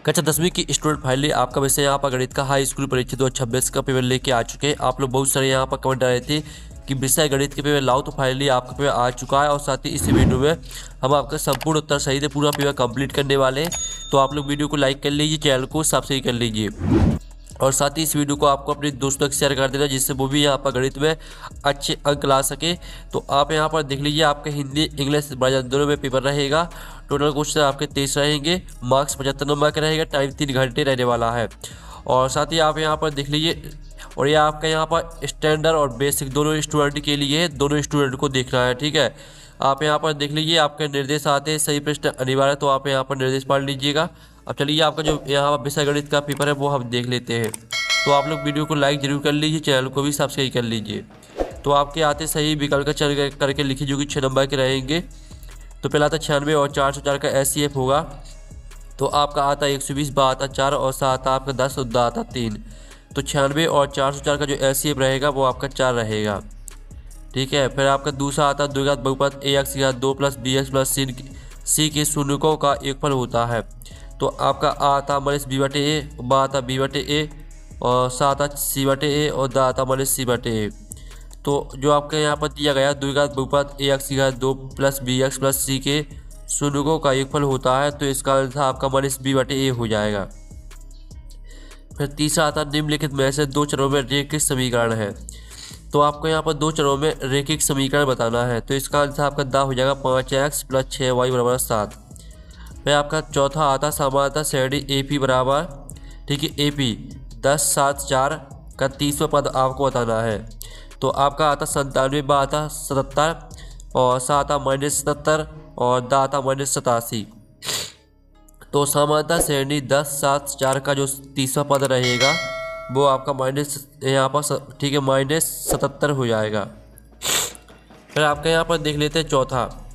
कक्षा 10वीं की स्टूडेंट फाइनली आपका वैसे यहाँ पर गणित का हाई स्कूल परीक्षा 2026 का पेपर लेके आ चुके हैं। आप लोग बहुत सारे यहाँ पर कमेंट आ रहे थे कि विषय गणित के पेपर लाओ, तो फाइनली आपका पेपर आ चुका है। और साथ ही इस वीडियो में हम आपका संपूर्ण उत्तर सही से पूरा पेपर कंप्लीट करने वाले हैं। तो आप लोग वीडियो को लाइक कर लीजिए, चैनल को सब्सक्राइब कर लीजिए और साथ ही इस वीडियो को आपको अपने दोस्तों को शेयर कर देना, जिससे वो भी यहाँ पर गणित में अच्छे अंक ला सके। तो आप यहाँ पर देख लीजिए, आपके हिंदी इंग्लिश दोनों में पेपर रहेगा। टोटल क्वेश्चन आपके 23 रहेंगे, मार्क्स 75 नंबर का रहेगा, टाइम 3 घंटे रहने वाला है। और साथ ही आप यहाँ पर देख लीजिए, और ये आपका यहाँ पर स्टैंडर्ड और बेसिक दोनों स्टूडेंट के लिए है, दोनों स्टूडेंट को देखना है। ठीक है, आप यहाँ पर देख लीजिए, आपके निर्देश आते हैं, सही प्रश्न अनिवार्य, तो आप यहाँ पर निर्देश पढ़ लीजिएगा। अब चलिए, आपका जो यहाँ विषय गणित का पेपर है वो हम देख लेते हैं। तो आप लोग वीडियो को लाइक जरूर कर लीजिए, चैनल को भी सब्सक्राइब कर लीजिए। तो आपके आते सही विकल्प का चयन करके लिखिए, जो कि 6 नंबर के रहेंगे। तो पहला आता 96 और 404 का SCF होगा। तो आपका आता 120, बा आता 4 और सा आता आपका 10 और दा आता 3। तो 96 और 404 का जो SCF रहेगा वो आपका 4 रहेगा। ठीक है, फिर आपका दूसरा आता द्विघात बहुपद AX की घात 2 प्लस BX प्लस C के शून्यकों का योगफल होता है। तो आपका आ आता -B/A, बा आता B/A और सा आता C/A और दा आता -C/A। तो जो आपके यहाँ पर दिया गया द्विघात बहुपद AX की घात 2 प्लस BX प्लस C के शून्यकों का योगफल होता है, तो इसका आंसर आपका -B/A हो जाएगा। फिर तीसरा आता निम्नलिखित में से 2 चरों में रैखिक समीकरण है। तो आपको यहाँ पर 2 चरों में रैखिक समीकरण बताना है, तो इसका आंसर आपका दा हो जाएगा 5x प्लस 6y बराबर 7। फिर आपका चौथा आता समानता श्रेणी AP बराबर, ठीक है, AP 10, 7, 4 का 30वां पद आपको बताना है। तो आपका आता 97, बा आता 77 और सा आता -77 और दा आता -87। तो समानता श्रेणी 10, 7, 4 का जो 30वां पद रहेगा वो आपका यहाँ पर, ठीक है, -77 हो जाएगा। फिर आपका यहाँ पर देख लेते हैं चौथा,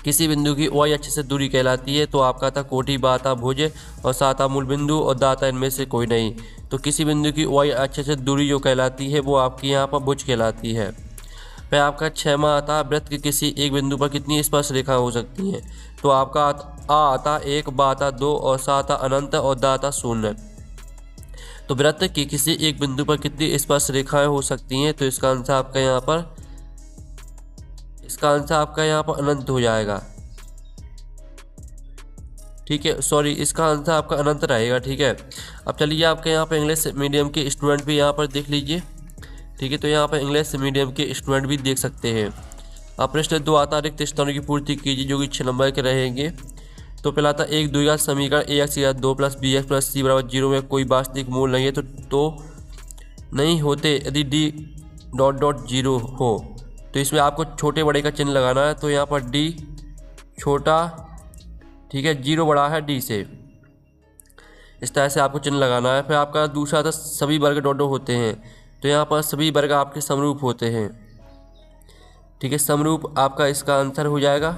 किसी बिंदु की y अक्ष से दूरी कहलाती है। तो आपका था कोटि, बा आता भुज और सा आता मूल बिंदु और दा आता इनमें से कोई नहीं। तो किसी बिंदु की y अक्ष से दूरी जो कहलाती है वो आपकी यहाँ पर भुज कहलाती है। फिर आपका 6वां आता वृत्त के किसी एक बिंदु पर कितनी स्पर्श रेखा हो सकती हैं। तो आपका आ आता 1, बा आता 2 और सा आता अनंत और दा आता 0। तो वृत्त की किसी एक बिंदु पर कितनी स्पर्श रेखाएं हो सकती हैं। तो इसका आंसर आपका यहाँ पर अनंत हो जाएगा। ठीक है, सॉरी, इसका आंसर आपका अनंत रहेगा। ठीक है, अब चलिए, आपके यहाँ पर इंग्लिश मीडियम के स्टूडेंट भी यहाँ पर देख लीजिए। ठीक है, तो यहाँ पर इंग्लिश मीडियम के स्टूडेंट भी देख सकते हैं। आप प्रश्न 2 आता रिक्त स्थानों की पूर्ति कीजिए, जो कि 6 नंबर के रहेंगे। तो पहला था एक द्विघात समीकरण AX की घात 2 प्लस BX प्लस C बराबर 0 में कोई वास्तविक मूल नहीं है, तो नहीं होते यदि D.0 हो। तो इसमें आपको छोटे बड़े का चिन्ह लगाना है। तो यहाँ पर D छोटा, ठीक है, 0 बड़ा है D से, इस तरह से आपको चिन्ह लगाना है। फिर आपका दूसरा था सभी वर्ग डॉट होते हैं। तो यहाँ पर सभी वर्ग आपके समरूप होते हैं। ठीक है, समरूप आपका इसका आंसर हो जाएगा।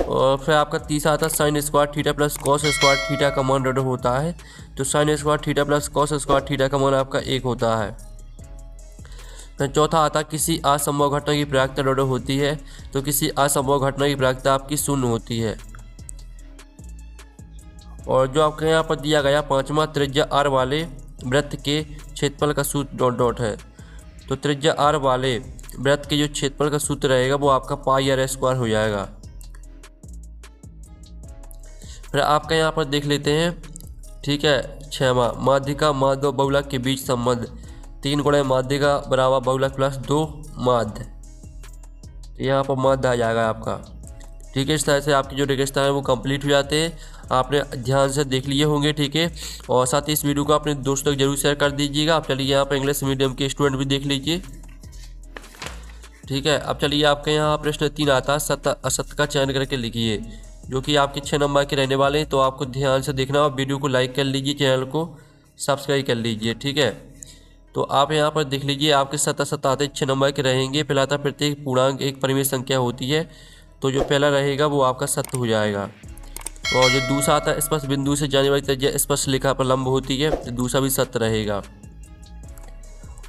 और फिर आपका तीसरा आता sine square theta plus cos square theta का मान डॉट होता है। तो sine square theta plus cos square theta का मान आपका 1 होता है। फिर चौथा आता किसी असंभव घटना की प्रायिकता डॉट होती है। तो किसी असंभव घटना की प्रायिकता आपकी 0 होती है। और जो आपके यहाँ पर दिया गया 5वां, त्रिज्या r वाले वृत्त के क्षेत्रफल का सूत्र डॉट डॉट है। तो त्रिज्या r वाले वृत्त के जो क्षेत्रफल का सूत्र रहेगा वो आपका πr² हो जाएगा। फिर आपका यहाँ पर देख लेते हैं, ठीक है, 6वां, माध्यिका माध्य बहुलक के बीच संबंध 3 गुणे माध्यिका बराबर बहुलक प्लस 2 माध्य। यहाँ पर माध्य आ जाएगा आपका। ठीक है, इस तरह से आपकी जो रेगिस्तान है वो कंप्लीट हो जाते हैं। आपने ध्यान से देख लिए होंगे। ठीक है, और साथ ही इस वीडियो को अपने दोस्तों को जरूर शेयर कर दीजिएगा। आप चलिए, यहाँ पर इंग्लिश मीडियम के स्टूडेंट भी देख लीजिए। ठीक है, अब चलिए, आपके यहाँ प्रश्न 3 आता है सत्य असत्य का चयन करके लिखिए, जो कि आपके 6 नंबर के रहने वाले हैं। तो आपको ध्यान से देखना और वीडियो को लाइक कर लीजिए, चैनल को सब्सक्राइब कर लीजिए। ठीक है, तो आप यहाँ पर देख लीजिए, आपके सत्य आते 6 नंबर के रहेंगे। पहला था प्रत्येक पूर्णांक एक परिमेय संख्या होती है। तो जो पहला रहेगा वो आपका सत्य हो जाएगा। और जो दूसरा आता है स्पर्श बिंदु से जाने वाली त्रिज्या स्पर्श रेखा पर लंब होती है, तो दूसरा भी सत्य रहेगा।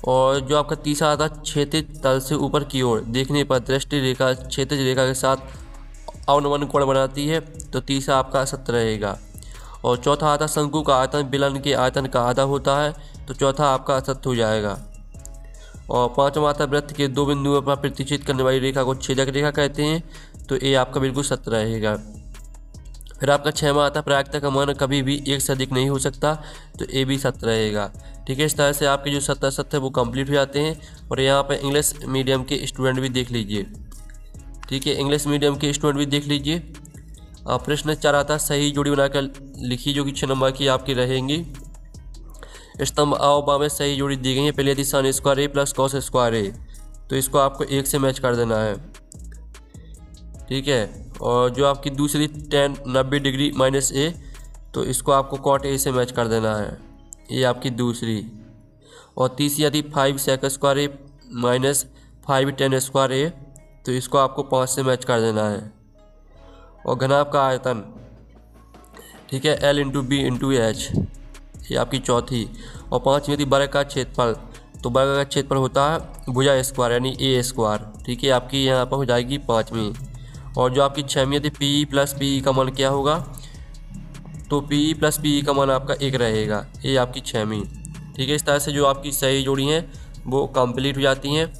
और जो आपका तीसरा आता है क्षैतिज तल से ऊपर की ओर देखने पर दृष्टि रेखा क्षैतिज रेखा के साथ अवनमन कोण बनाती है, तो तीसरा आपका असत्य रहेगा। और चौथा आता शंकु का आयतन बेलन के आयतन का आधा होता है, तो चौथा आपका असत्य हो जाएगा। और पांचवा आता वृत्त के दो बिंदुओं पर प्रतिच्छेद करने वाली रेखा को छेदक रेखा कहते हैं, तो ये आपका बिल्कुल सत्य रहेगा। फिर आपका छठवां आता प्रायिकता का मान कभी भी एक से अधिक नहीं हो सकता, तो ये भी सत्य रहेगा। ठीक है, इस तरह से आपके जो सत्य है वो कंप्लीट हो जाते हैं। और यहाँ पर इंग्लिश मीडियम के स्टूडेंट भी देख लीजिए। ठीक है, इंग्लिश मीडियम के स्टूडेंट भी देख लीजिए। प्रश्न 4 आता सही जोड़ी बनाकर लिखी, जो कि 6 नंबर की आपकी रहेंगी। स्तंभ आ और बा में सही जोड़ी दी गई है। पहले थी साइन स्क्वायर ए प्लस कॉस स्क्वायर ए, तो इसको आपको 1 से मैच कर देना है। ठीक है, और जो आपकी दूसरी tan 90 डिग्री माइनस ए, तो इसको आपको कॉट ए से मैच कर देना है। ये आपकी दूसरी। और तीसरी आती 5 सेक स्क्वायर ए माइनस 5 tan स्क्वायर ए, तो इसको आपको 5 से मैच कर देना है। और घनाभ का आयतन, ठीक है, L into B into H, ये आपकी चौथी। और पाँचवीं थी वर्ग का क्षेत्रफल, तो वर्ग का क्षेत्रफल होता है भुजा स्क्वायर यानी ए स्क्वायर। ठीक है, आपकी यहाँ पर हो जाएगी 5वीं। और जो आपकी 6वीं थी पी प्लस पी का मान क्या होगा, तो पी प्लस पी का मान आपका 1 रहेगा। ये आपकी 6वीं। ठीक है, इस तरह से जो आपकी सही जोड़ी हैं वो कंप्लीट हो जाती हैं।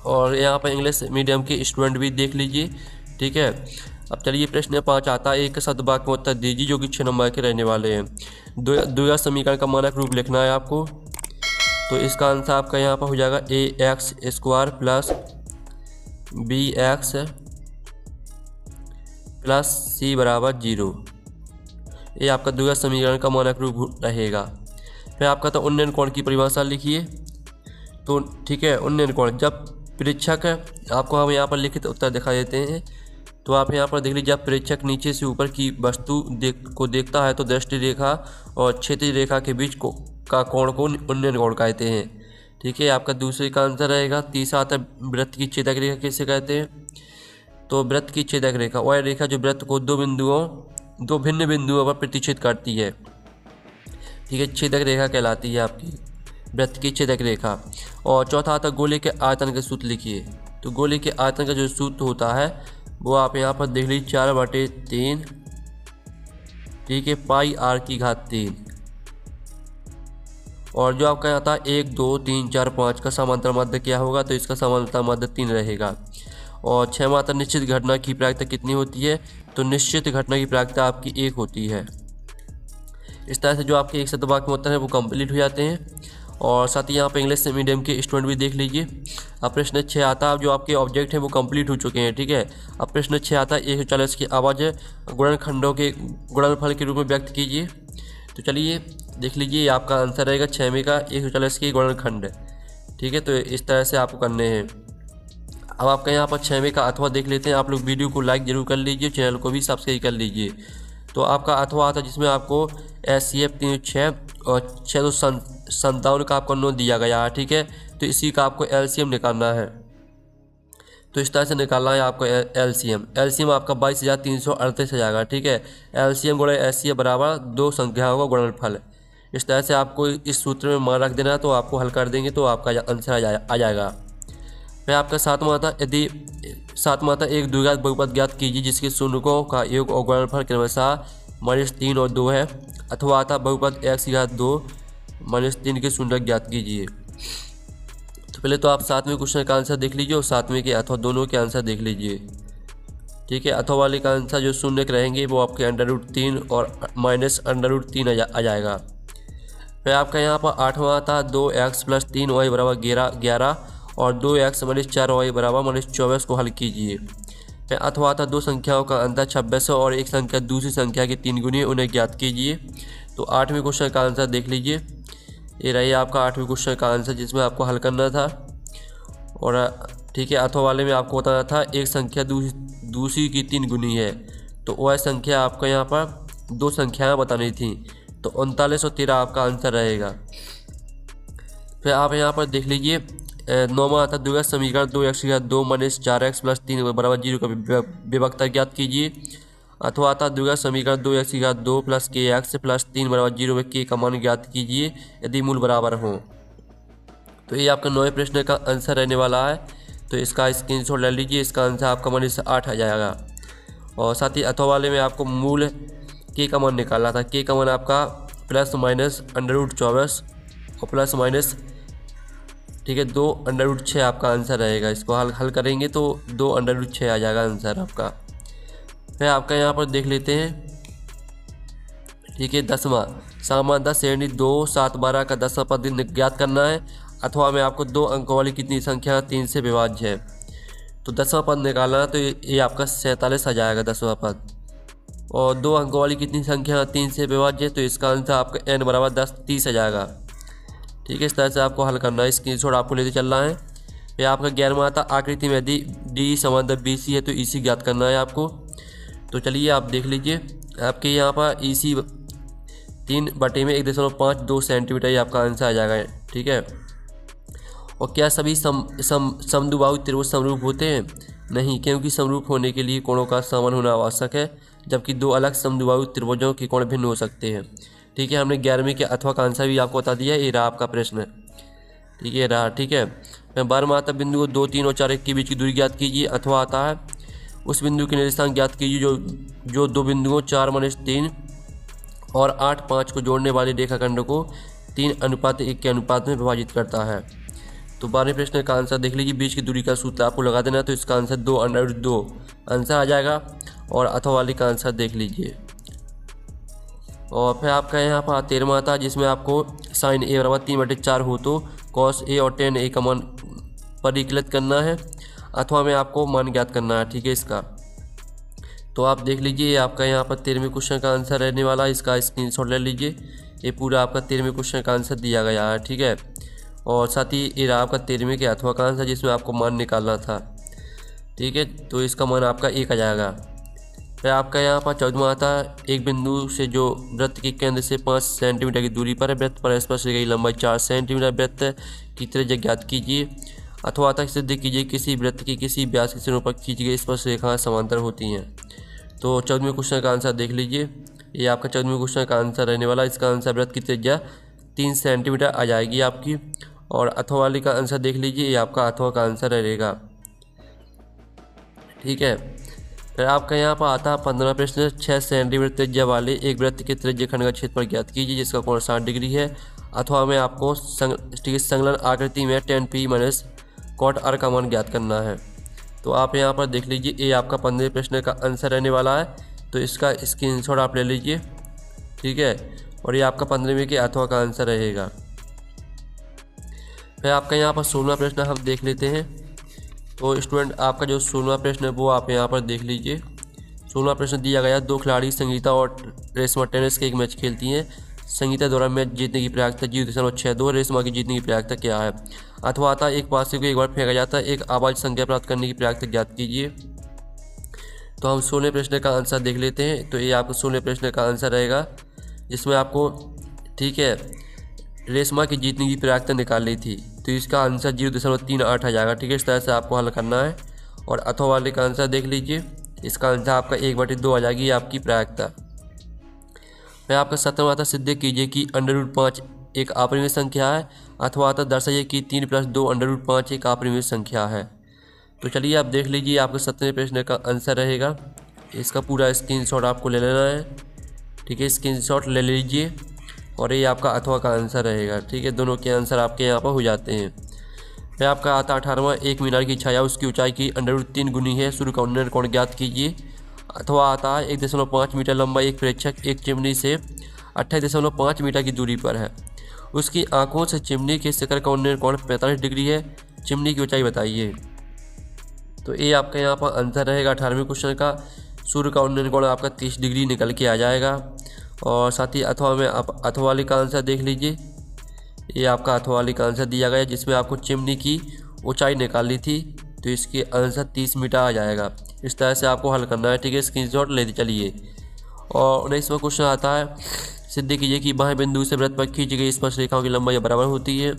और यहाँ पर इंग्लिश मीडियम के स्टूडेंट भी देख लीजिए। ठीक है, अब चलिए प्रश्न 5 आता है एक शब्द वाक्य में उत्तर दीजिए, जो कि 6 नंबर के रहने वाले हैं। द्विघात समीकरण का मानक रूप लिखना है आपको। तो इसका आंसर आपका यहाँ पर हो जाएगा ax square plus bx plus c बराबर 0। ये आपका द्विघात समीकरण का मानक रूप रहेगा। फिर आपका तो उन्नयन कोण की परिभाषा लिखिए। तो ठीक है, उन्नयन कोण जब परीक्षक आपको हम यहाँ पर लिखित उत्तर दिखा देते हैं, तो आप यहाँ पर देख लीजिए, जब परीक्षक नीचे से ऊपर की वस्तु को देखता है तो दृष्टि रेखा और क्षैतिज रेखा के बीच का कोण को उन्नयन कोण कहते हैं। ठीक है, आपका दूसरे का आंसर रहेगा। तीसरा आता है वृत्त की छेदक रेखा किसे कहते हैं, तो वृत्त की छेदक रेखा वह रेखा जो वृत्त को दो भिन्न बिंदुओं पर प्रतिच्छेद करती है। ठीक है, छेदक रेखा कहलाती है आपकी वृत्त की छेदक रेखा। और चौथा आता गोले के आयतन का सूत्र लिखिए। तो गोले के आयतन का जो सूत्र होता है वो आप यहाँ पर देख लीजिए 4/3। ठीक है, पाई r की घात 3। और जो आपका यहाँ था 1 2 3 4 5 का समांतर माध्य क्या होगा, तो इसका समांतर माध्य 3 रहेगा। और 6 मात्रा निश्चित घटना की प्रायिकता कितनी होती है, तो निश्चित घटना की प्रायिकता आपकी 1 होती है। इस तरह से जो आपके एक शब्द वाक्य में उत्तर है वो कंप्लीट हो जाते हैं। और साथ ही यहाँ पे इंग्लिश मीडियम के स्टूडेंट भी देख लीजिए। अब प्रश्न 6 आता है, जो आपके ऑब्जेक्ट हैं वो कंप्लीट हो चुके हैं। ठीक है, अब प्रश्न 6 आता है 140 की आवाज़ गुणनखंडों के गुणनफल के रूप में व्यक्त कीजिए। तो चलिए देख लीजिए, आपका आंसर रहेगा 6वीं का 140 के गुणनखंड। ठीक है, तो इस तरह से आपको करने हैं। अब आपका यहाँ पर 6वीं का अथवा देख लेते हैं। आप लोग वीडियो को लाइक जरूर कर लीजिए, चैनल को भी सब्सक्राइब कर लीजिए। तो आपका अथवा आता है जिसमें आपको SCF 306 और 657 का आपको नोट दिया गया है। ठीक है, तो इसी का आपको LCM निकालना है। तो इस तरह से निकालना है आपको LCM आपका 22,338 आ जाएगा। ठीक है, LCM गुणा SCF बराबर 2 संख्याओं का गुणनफल। इस तरह से आपको इस सूत्र में मान रख देना, तो आपको हल कर देंगे तो आपका आंसर आ जाएगा। फिर आपका सातवां आता एक द्विघात बहुपद ज्ञात कीजिए जिसके शून्यकों का योग और गुणनफल क्रमशः -3 और 2 है। अथवा आता बहुपद x की घात 2 -3 के शून्यक ज्ञात कीजिए। तो पहले तो आप 7वें क्वेश्चन का आंसर देख लीजिए और 7वें के अथवा दोनों के आंसर देख लीजिए। ठीक है, अथवा वाले का आंसर जो शून्यक रहेंगे वो आपके √3 और -√3 आ जाएगा। फिर आपका यहाँ पर 8वां आता 2x + 3y बराबर 11 और 2x - 4y बराबर -24 को हल कीजिए। फिर अथवा आता 2 संख्याओं का अंतर 26 और एक संख्या दूसरी संख्या की 3 गुनी उन्हें ज्ञात कीजिए। तो 8वें क्वेश्चन का आंसर देख लीजिए। ये रही आपका 8वें क्वेश्चन का आंसर जिसमें आपको हल करना था। और ठीक है, अथवा वाले में आपको बताना था एक संख्या दूसरी की 3 गुनी है, तो वह संख्या आपको यहाँ पर 2 संख्याएँ बतानी थी। तो 39 और 13 आपका आंसर रहेगा। फिर आप यहाँ पर देख लीजिए 9वां आता द्विघात समीकरण 2x की घात 2 - 4x + 3 बराबर 0 का विभक्ता ज्ञात कीजिए। अथवा आता द्विघात समीकरण 2x की घात 2 + kx + 3 बराबर 0 में k का मान ज्ञात कीजिए यदि मूल बराबर हो। तो ये आपका 9वें प्रश्न का आंसर रहने वाला है। तो इसका स्क्रीनशॉट ले लीजिए, इसका आंसर आपका -8 आ जाएगा। और साथ ही अथवा वाले में आपको मूल के का मान निकालना था। के का मान आपका प्लस माइनस √24 और प्लस माइनस, ठीक है, 2√6 आपका आंसर रहेगा। इसको हल करेंगे तो 2√6 आ जाएगा आंसर आपका। फिर आपका यहाँ पर देख लेते हैं, ठीक है, 10वां सामा 10 श्रेणी 2 7 12 का 10वां पद ज्ञात करना है, अथवा में आपको 2 अंकों वाली कितनी संख्या 3 से विभाज्य है। तो 10वां पद निकालना है, तो ये आपका 47 आ जाएगा 10वां पद। और 2 अंकों वाली कितनी संख्या 3 से विभाज्य है, तो इसका आंसर आपका n बराबर 10 30 आ जाएगा। ठीक है, इस तरह से आपको हल करना है, स्क्रीनशॉट आपको लेते चलना है। फिर आपका 11वां आता आकृति में यदि डी समांतर BC है तो EC ज्ञात करना है आपको। तो चलिए आप देख लीजिए, आपके यहाँ पर EC 3/1.52 सेंटीमीटर ही आपका आंसर आ जाएगा। ठीक है, और क्या सभी समद्विबाहु त्रिभुज समरूप होते हैं? नहीं, क्योंकि समरूप होने के लिए कोणों का समान होना आवश्यक है, जबकि 2 अलग समद्विबाहु त्रिभुजों के कोण भिन्न हो सकते हैं। ठीक है, हमने 11वीं के अथवा का आंसर भी आपको बता दिया, ये रहा आपका प्रश्न। ठीक है, रहा। ठीक है, 12वां आता बिंदु 2 3 और 4 1 के बीच की दूरी ज्ञात कीजिए। अथवा आता है उस बिंदु के निर्देशांक ज्ञात कीजिए जो 2 बिंदुओं 4-3 और 8 5 को जोड़ने वाले रेखाखंड को 3:1 के अनुपात में विभाजित करता है। तो 12वें प्रश्न का आंसर देख लीजिए, बीच की दूरी का सूत्र आपको लगा देना है, तो इसका आंसर 2√2 आंसर आ जाएगा। और अथवा वाले का आंसर देख लीजिए। और फिर आपका यहाँ पर 13वां आता है, जिसमें आपको sin A बराबर 3/4 हो तो cos A और tan A का मान परिकलित करना है, अथवा में आपको मान ज्ञात करना है। ठीक है, इसका तो आप देख लीजिए, आपका यहाँ पर 13वें क्वेश्चन का आंसर रहने वाला है। इसका स्क्रीनशॉट ले लीजिए, ये पूरा आपका 13वें क्वेश्चन का आंसर दिया गया है। ठीक है, और साथ ही ये रहा आपका 13वें के अथवा का आंसर, जिसमें आपको मान निकालना था। ठीक है, तो इसका मान आपका 1 आ जाएगा। फिर आपका यहाँ पर 14वां आता है, एक बिंदु से जो वृत्त के केंद्र से 5 सेंटीमीटर की दूरी पर है, वृत्त पर स्पर्श की गई लंबाई 4 सेंटीमीटर, वृत्त की त्रिज्या ज्ञात कीजिए। अथवा आता सिद्ध कीजिए किसी वृत्त की किसी व्यास के सिरों पर खींची गई स्पर्श रेखाएं समांतर होती हैं। तो 14वें क्वेश्चन का आंसर देख लीजिए, ये आपका 14वें क्वेश्चन का आंसर रहने वाला। इसका आंसर वृत्त की त्रिज्या 3 सेंटीमीटर आ जाएगी आपकी। और अथवा वाले का आंसर देख लीजिए, ये आपका अथवा का आंसर रहेगा। ठीक है, फिर आपका यहाँ पर आता है 15वां प्रश्न, 6 सेंटीमीटर त्रिज्या वाले एक वृत्त के त्रिज्या खंड का क्षेत्रफल ज्ञात कीजिए, जिसका कोण 60 डिग्री है। अथवा में आपको संलग्न आकृति में tan P - cot R का मान ज्ञात करना है। तो आप यहाँ पर देख लीजिए, ये आपका 15वें प्रश्न का आंसर रहने वाला है, तो इसका स्क्रीनशॉट आप ले लीजिए। ठीक है, और ये आपका 15वें के अथवा का आंसर रहेगा। फिर आपका यहाँ पर 16वां प्रश्न हम देख लेते हैं। तो स्टूडेंट, आपका जो 16वां प्रश्न है वो आप यहाँ पर देख लीजिए। 16वां प्रश्न दिया गया, 2 खिलाड़ी संगीता और रेशमा टेनिस के एक मैच खेलती हैं। संगीता द्वारा मैच जीतने की प्रायिकता 0.62, रेशमा की जीतने की प्रायिकता क्या है? अथवा आता एक पासे को एक बार फेंका जाता है, एक आवाज संख्या प्राप्त करने की प्रायिकता ज्ञात कीजिए। तो हम 16वें प्रश्न का आंसर देख लेते हैं। तो ये आपका 16वें प्रश्न का आंसर रहेगा, जिसमें आपको, ठीक है, रेशमा की जीतने की प्रायिकता निकालनी थी, तो इसका आंसर 0.38 आ जाएगा। ठीक है, इस तरह से आपको हल करना है। और अथवा वाले का आंसर देख लीजिए, इसका आंसर आपका 1/2 आ जाएगी आपकी प्रायिकता। फिर आपका 17वां आता सिद्ध कीजिए कि √5 एक अपरिमेय संख्या है। अथवा आता दर्शाइए कि 3 + 2 √5 एक अपरिमेय संख्या है। तो चलिए आप देख लीजिए, आपका 17वें प्रश्न का आंसर रहेगा। इसका पूरा स्क्रीनशॉट आपको ले लेना है। ठीक है, स्क्रीनशॉट ले लीजिए, और ये आपका अथवा का आंसर रहेगा। ठीक है, दोनों के आंसर आपके यहाँ पर हो जाते हैं। फिर आपका आता 18वां, एक मीनार की छाया उसकी ऊंचाई की √3 गुनी है, सूर्य का उन्नयन कोण ज्ञात कीजिए। अथवा आता है 1.5 मीटर लंबा एक प्रेक्षक एक चिमनी से 28.5 मीटर की दूरी पर है, उसकी आंखों से चिमनी के शिखर का उन्नयन कोण 45 डिग्री है, चिमनी की ऊंचाई बताइए। तो ये आपका यहाँ पर आंसर रहेगा 18वें क्वेश्चन का। सूर्य का उन्नयन कोण आपका 30 डिग्री निकल के आ जाएगा। और साथ ही अथवा में आप अथवा वाली का आंसर देख लीजिए, ये आपका अथवा वाली का आंसर दिया गया, जिसमें आपको चिमनी की ऊंचाई निकालनी थी, तो इसके आंसर 30 मीटर आ जाएगा। इस तरह से आपको हल करना है। ठीक है, स्क्रीनशॉट लेते चलिए। और 19वां क्वेश्चन आता है, सिद्ध कीजिए कि बाएं बिंदु से वृत्त पर खींची गई स्पर्श रेखाओं की लंबाई बराबर होती है।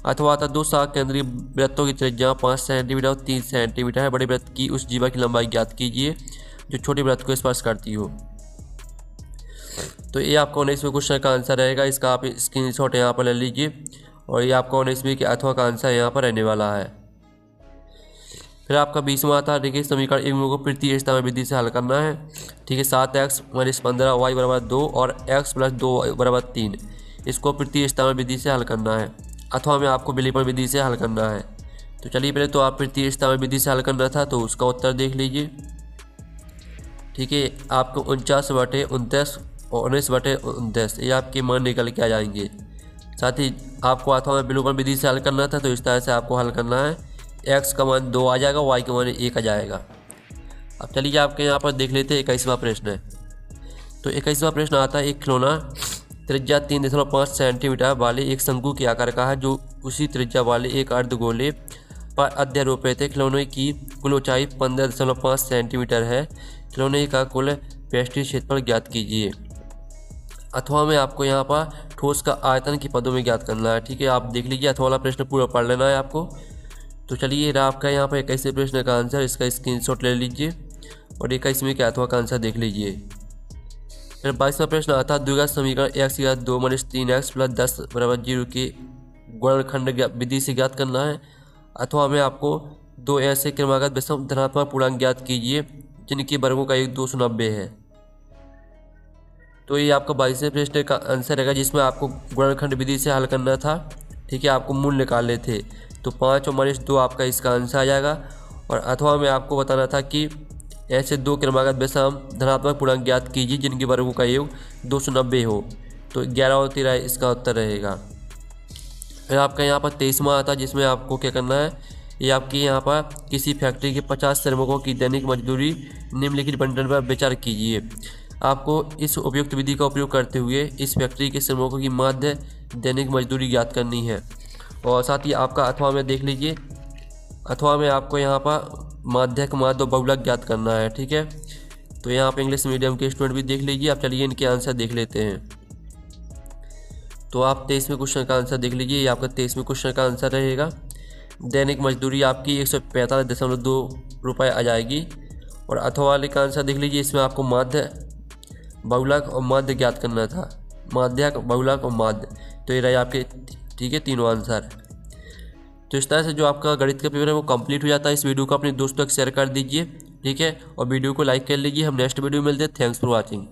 अथवा आता 2 साग केंद्रीय वृत्तों की त्रिज्या 5 सेंटीमीटर और 3 सेंटीमीटर है। बड़े वृत्त की उस जीवा की लंबाई ज्ञात कीजिए जो छोटे वृत्त को स्पर्श करती हो। तो ये आपका 19वें क्वेश्चन का आंसर रहेगा। इसका आप स्क्रीनशॉट यहाँ पर ले लीजिए, और ये आपका 19वीं के अथवा का आंसर यहाँ पर रहने वाला है। फिर आपका 20वां आता है, देखिए समीकरण एक को तृतीय स्थान विधि से हल करना है। ठीक है, 7x - 15 y बराबर 2 और x + 2 बराबर 3, इसको तृतीय स्थान विधि से हल करना है, अथवा में आपको विलोपन विधि से हल करना है। तो चलिए पहले तो आप तृतीय स्थान विधि से हल करना था, तो उसका उत्तर देख लीजिए। ठीक है, आपको 49/29 और 19/29 ये आपके मान निकल के आ जाएंगे। साथ ही आपको अथवा में विलोपन विधि से हल करना था, तो इस तरह से आपको हल करना है। x का मान 2 आ जाएगा, y का मान 1 आ जाएगा। अब चलिए आपके यहाँ पर देख लेते हैं 21वां प्रश्न है। तो 21वां प्रश्न आता है, एक खिलौना त्रिज्या 3.5 सेंटीमीटर वाले एक शंकु के आकार का है, जो उसी त्रिज्या वाले एक अर्धगोले पर अध्यारोपित है। खिलौने की कुल ऊंचाई 15.5 सेंटीमीटर है। खिलौने का कुल पृष्ठीय क्षेत्रफल ज्ञात कीजिए। अथवा में आपको यहाँ पर ठोस का आयतन की पदों में ज्ञात करना है। ठीक है, आप देख लीजिए, अथवा वाला प्रश्न पूरा पढ़ लेना है आपको। तो चलिए रहा आपका यहाँ पर 21वें प्रश्न का आंसर, इसका स्क्रीनशॉट ले लीजिए और 21वें के अथवा का आंसर देख लीजिए। फिर 22वां प्रश्न आता है, द्विघात समीकरण x की घात 2 - 3x + 10 बराबर 0 की गुणनखंड विधि से ज्ञात करना है। अथवा में आपको दो ऐसे क्रमागत विषम धनात्मक पूर्णांक ज्ञात कीजिए जिनके वर्गों का योग 290 है। तो ये आपका 22वें प्रश्न का आंसर रहेगा, जिसमें आपको गुणनखंड विधि से हल करना था। ठीक है, आपको मूल निकालने थे, तो 5 और -2 आपका इसका आंसर आ जाएगा। और अथवा में आपको बताना था कि ऐसे दो क्रमागत विषम धनात्मक पूर्णांक ज्ञात कीजिए जिनके वर्गों का योग 290 हो। तो 11 और 13 इसका उत्तर रहेगा। फिर आपका यहाँ पर 23वां आता है, जिसमें आपको क्या करना है, ये आपके यहाँ पर किसी फैक्ट्री के 50 श्रमिकों की दैनिक मजदूरी निम्नलिखित बंटन पर विचार कीजिए। आपको इस उपयुक्त विधि का उपयोग करते हुए इस फैक्ट्री के श्रमिकों की माध्य दैनिक मजदूरी ज्ञात करनी है। और साथ ही आपका अथवा में देख लीजिए, अथवा में आपको यहाँ पर माध्यक माध्य बहुलक ज्ञात करना है। ठीक है, तो यहाँ पे इंग्लिश मीडियम के स्टूडेंट भी देख लीजिए। अब चलिए इनके आंसर देख लेते हैं। तो आप 23वें क्वेश्चन का आंसर देख लीजिए, ये आपका 23वें क्वेश्चन का आंसर रहेगा। दैनिक मजदूरी आपकी 145.2 रुपये आ जाएगी। और अथवा वाले का आंसर देख लीजिए, इसमें आपको माध्य बहुलक और माध्य ज्ञात करना था, माध्यक बहुलक और माध्य। तो ये रहे आपके, ठीक है, तीनों आंसर। तो इस तरह से जो आपका गणित का पेपर है वो कंप्लीट हो जाता है। इस वीडियो को अपने दोस्तों तक शेयर कर दीजिए। ठीक है, और वीडियो को लाइक कर लीजिए। हम नेक्स्ट वीडियो में मिलते हैं। Thanks for watching.